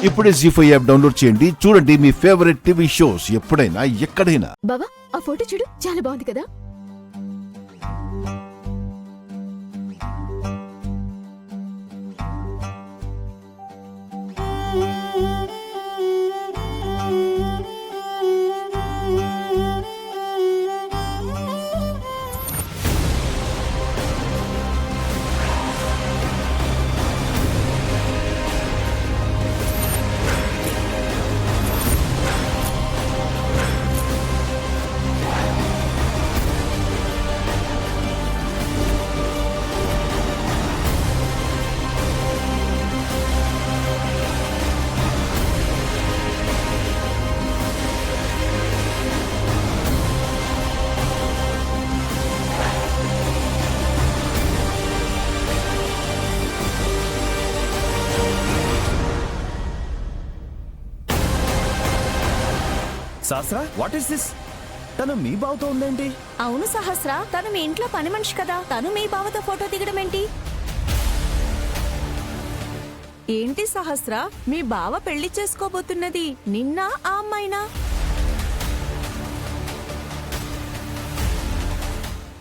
ఇప్పుడే జీ5 app download చేయండి. చూడండి మీ ఫేవరెట్ టీవీ షోస్ ఎప్పుడైనా ఎక్కడైనా. బావా ఆ ఫోటో చూడు, చాలా బాగుంది కదా. సహస్ర, వాట్ ఈస్ దిస్? తను మీ బావతో ఉందేంటి? అవును సహస్ర, తను మీ ఇంట్లో పని మనిషి కదా, తను మీ బావతో ఫోటో దిగడం ఏంటి? ఏంటి సహస్ర, మీ బావ పెళ్లి చేసుకోబోతున్నది నిన్న ఆ అమ్మాయినా?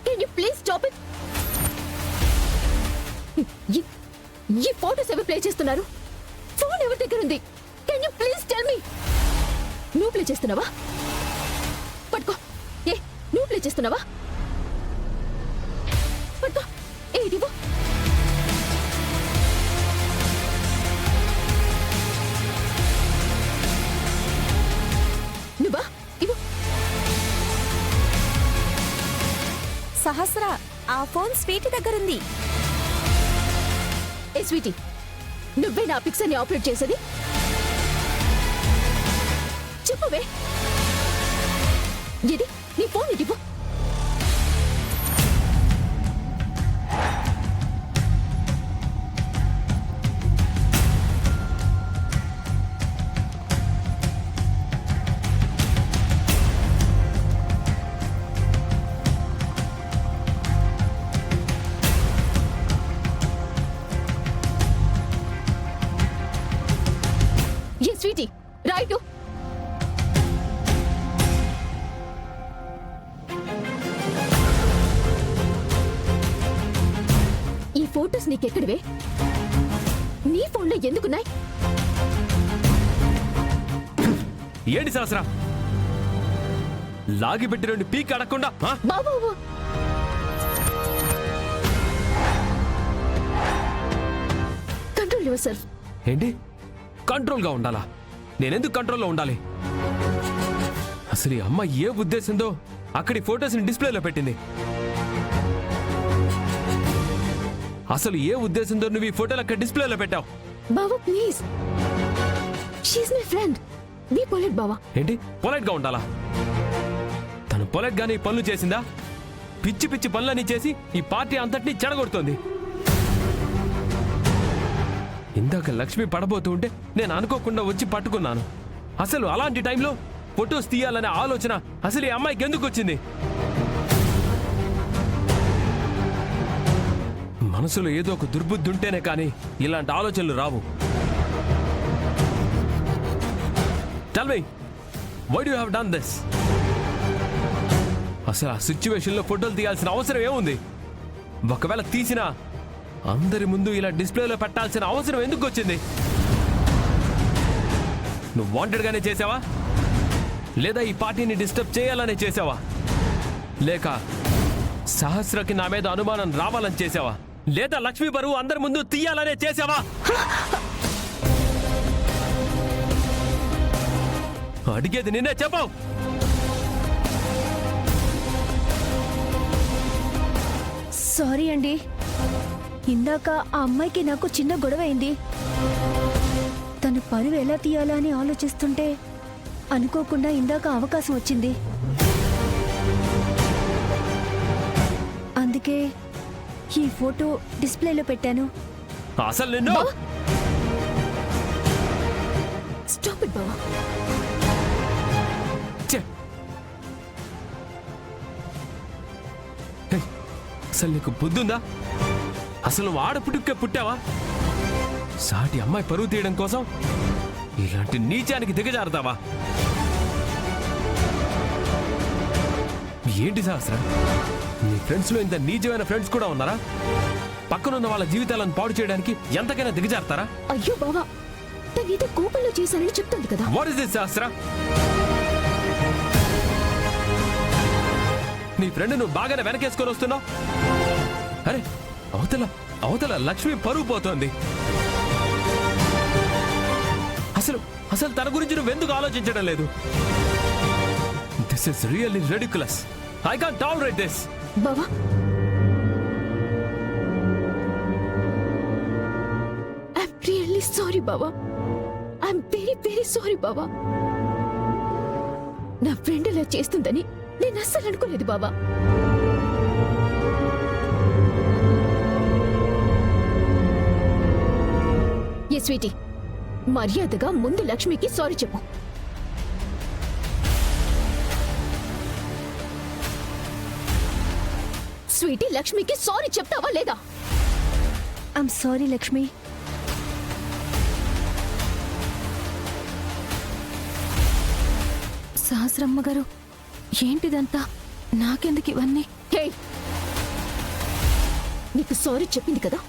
Can you please stop it? ఈ ఫోటోస్ ఎవరు ప్లే చేస్తున్నారు? ఫోన్ ఎవరి దగ్గర ఉంది? Can you please tell me? నువ్వు ప్లే చేస్తున్నావా? పట్టుకో. ఏ నువ్వు ప్లే చేస్తున్నావా? పట్టుకో. ఏ ఇదిగో. నువ్వా? ఇవ్వు. సహస్ర, ఆ ఫోన్ స్వీటీ దగ్గరుంది. ఏ స్వీటీ, నువ్వే నా పిక్స్ అని ఆపరేట్ చేసేది? చెప్పవే. ఇది నీ ఫోన్ ఇవ్వు. ఏ స్వీటీ, రైట్. ఈ ఫోటోస్ నీకెక్కడివే? నీ ఫోన్లో ఎందుకున్నాయి? ఏంటి సహస్ర, లాగి పెట్టి రెండు పీక్ అడగకుండా? బాబు కంట్రోల్ యువర్ సెల్ఫ్. ఏంటి కంట్రోల్గా ఉండాలా? నేనెందుకు కంట్రోల్లో ఉండాలి? అసలు ఈ అమ్మ ఏ ఉద్దేశంతో అక్కడి ఫొటోస్ని డిస్ప్లేలో పెట్టింది? అసలు ఏ ఉద్దేశంతో నువ్వు ఈ ఫోటోలు అక్కడ డిస్ప్లేలో పెట్టావు? బాబు please, she's my friend. Be polite బావా. ఏంటి పొలైట్ గా ఉండాలా? తను పొలైట్ గానే ఈ పనులు చేసిందా? పిచ్చి పిచ్చి పనులన్నీ చేసి ఈ పార్టీ అంతటినీ చెడగొడుతోంది. ఇందాక లక్ష్మి పడబోతూ ఉంటే నేను అనుకోకుండా వచ్చి పట్టుకున్నాను. అసలు అలాంటి టైంలో ఫొటోస్ తీయాలనే ఆలోచన అసలు ఈ అమ్మాయికి ఎందుకు వచ్చింది? మనసులో ఏదో ఒక దుర్బుద్ధి ఉంటేనే కానీ ఇలాంటి ఆలోచనలు రావు. Tell me, why do you have done this? అసలు ఆ సిచ్యువేషన్లో ఫోటోలు తీయాల్సిన అవసరం ఏముంది? ఒకవేళ తీసినా అందరి ముందు ఇలా డిస్ప్లేలో పెట్టాల్సిన అవసరం ఎందుకు వచ్చింది? నువ్వు వాంటెడ్గానే చేసావా? లేదా ఈ పార్టీని డిస్టర్బ్ చేయాలనే చేసావా? లేక సహస్రకి నా మీద అనుమానం రావాలని చేసావా? లేదా లక్ష్మీ బరువు అందరి ముందు తీయాలనే చేసావా? అడిగేది నిన్నే, చెప్పావు. సారీ అండి, ఇందాక ఆ అమ్మాయికి నాకు చిన్న గొడవ అయింది. తను పరువు ఎలా తీయాలా అని ఆలోచిస్తుంటే అనుకోకుండా ఇందాక అవకాశం వచ్చింది. అందుకే ఈ ఫోటో డిస్ప్లేలో పెట్టాను. అసలు నిన్ను స్టాప్ ఇట్ బావా. అసలు నీకు బుద్ధుందా? అసలు నువ్వు ఆడపుట్టుకే పుట్టావా? సాటి అమ్మాయి పరువు తీయడం కోసం ఇలాంటి నీచానికి దిగజారుతావా? ఏంటి సహస్ర, నీ ఫ్రెండ్స్ లో ఇంత నీచమైన ఫ్రెండ్స్ కూడా ఉన్నారా? పక్కనున్న వాళ్ళ జీవితాలను పాడు చేయడానికి ఎంతకైనా దిగజారుతారా? అయ్యో బావా, తనేదో కోపంలో చేశానని చెప్తుంది కదా. వాట్ ఇస్ దిస్ సహస్ర? నీ ఫ్రెండ్ నువ్వు బాగానే వెనకేసుకొని వస్తున్నావు. అరే అవతల అవతల లక్ష్మి పరువు పోతోంది. అసలు అసలు తన గురించి నువ్వు ఎందుకు ఆలోచించడం లేదు? This is really ridiculous. I can't tolerate this. బావా, ఐఎమ్ రియల్లీ సారీ బావా. ఐఎమ్ వెరీ వెరీ సారీ బావా. నా ఫ్రెండ్ ఇలా చేస్తుందని నేను అస్సలు అనుకోలేదు బావా. ఏ స్వీటీ, మర్యాదగా ముందు లక్ష్మికి సారీ చెప్పు. స్వీటీ, లక్ష్మికి సారీ చెప్తావా లేదా? I'm sorry Lakshmi. సహస్రమ్మ గారు, ఏంటిదంతా? నాకెందుకు ఇవన్నీ? హే, నీకు సారీ చెప్పింది కదా,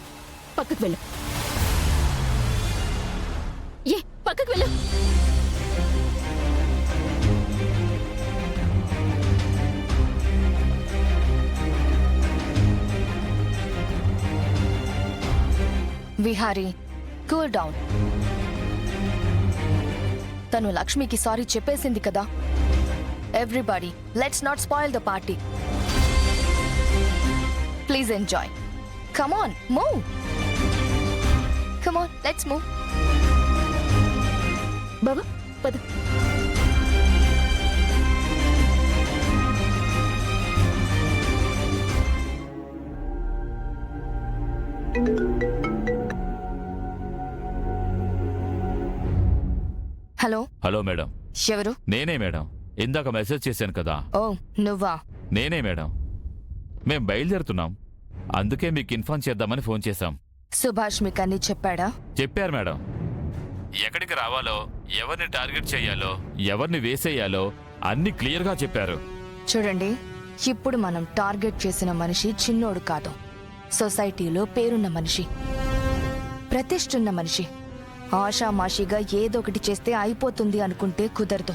పక్కకు వెళ్ళు. ఏ పక్కకు వెళ్ళు. Vihari, cool down. తను లక్ష్మికి సారీ చెప్పేసింది కదా. Everybody, let's not spoil the party. Please enjoy. Come on, move. Come on, let's move. బావా పద. హలో. Hello madam. ఎవరు? నేనే మేడం. ఇందాక మెసేజ్ చేశాను కదా. ఓ నువ్వా? నేనే మేడం. మేం బయలుదేరుతున్నాం, అందుకే మీకు ఇన్ఫార్మ్ చేద్దామని ఫోన్ చేశాం. సుభాష్ మీకు అన్ని చెప్పాడా? చెప్పారు మేడం. ఎక్కడికి రావాలో, ఎవరిని టార్గెట్ చేయాలో, ఎవరిని వేసేయాలో అన్ని క్లియర్గా చెప్పారు. చూడండి, ఇప్పుడు మనం టార్గెట్ చేసిన మనిషి చిన్నోడు కాదు. సొసైటీలో పేరున్న మనిషి, ప్రతిష్ఠున్న మనిషి. ఆషామాషిగా ఏదో ఒకటి చేస్తే అయిపోతుంది అనుకుంటే కుదరదు.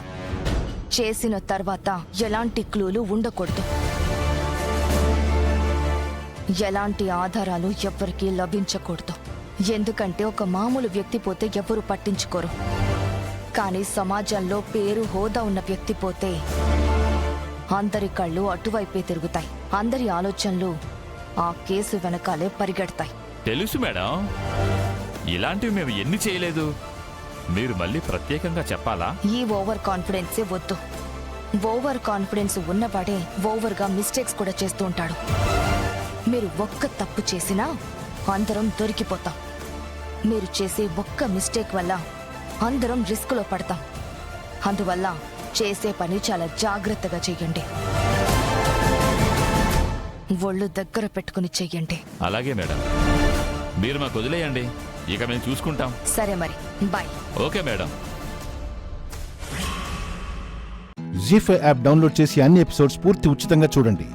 చేసిన తర్వాత ఎలాంటి క్లూలు ఉండకూడదు. ఎలాంటి ఆధారాలు ఎవ్వరికీ లభించకూడదు. ఎందుకంటే ఒక మామూలు వ్యక్తి పోతే ఎవ్వరూ పట్టించుకోరు. కానీ సమాజంలో పేరు హోదా ఉన్న వ్యక్తి పోతే అందరి కళ్ళు అటువైపే తిరుగుతాయి. అందరి ఆలోచనలు ఆ కేసు వెనకాలే పరిగెడతాయి. తెలుసు మేడం, ఇలాంటివి మేము ఎన్ని చేయలేదు. మీరు మళ్ళీ ప్రత్యేకంగా చెప్పాలా? ఈ ఓవర్ కాన్ఫిడెన్సే వద్దు. ఓవర్ కాన్ఫిడెన్స్ ఉన్నవాడే ఓవర్గా మిస్టేక్స్ కూడా చేస్తూ ఉంటాడు. మీరు ఒక్క తప్పు చేసినా అందరం దొరికిపోతాం. మీరు చేసే ఒక్క మిస్టేక్ వల్ల అందరం రిస్క్లో పడతాం. అందువల్ల చేసే పని చాలా జాగ్రత్తగా చెయ్యండి. ఒళ్ళు దగ్గర పెట్టుకుని చెయ్యండి. అలాగే మేడం. మీరు మాకు వదిలేయండి, ఇక మేము చూసుకుంటాం. సరే మరి, bye. Okay madam. Zee five app download చేసి అన్ని ఎపిసోడ్స్ పూర్తి ఉచితంగా చూడండి.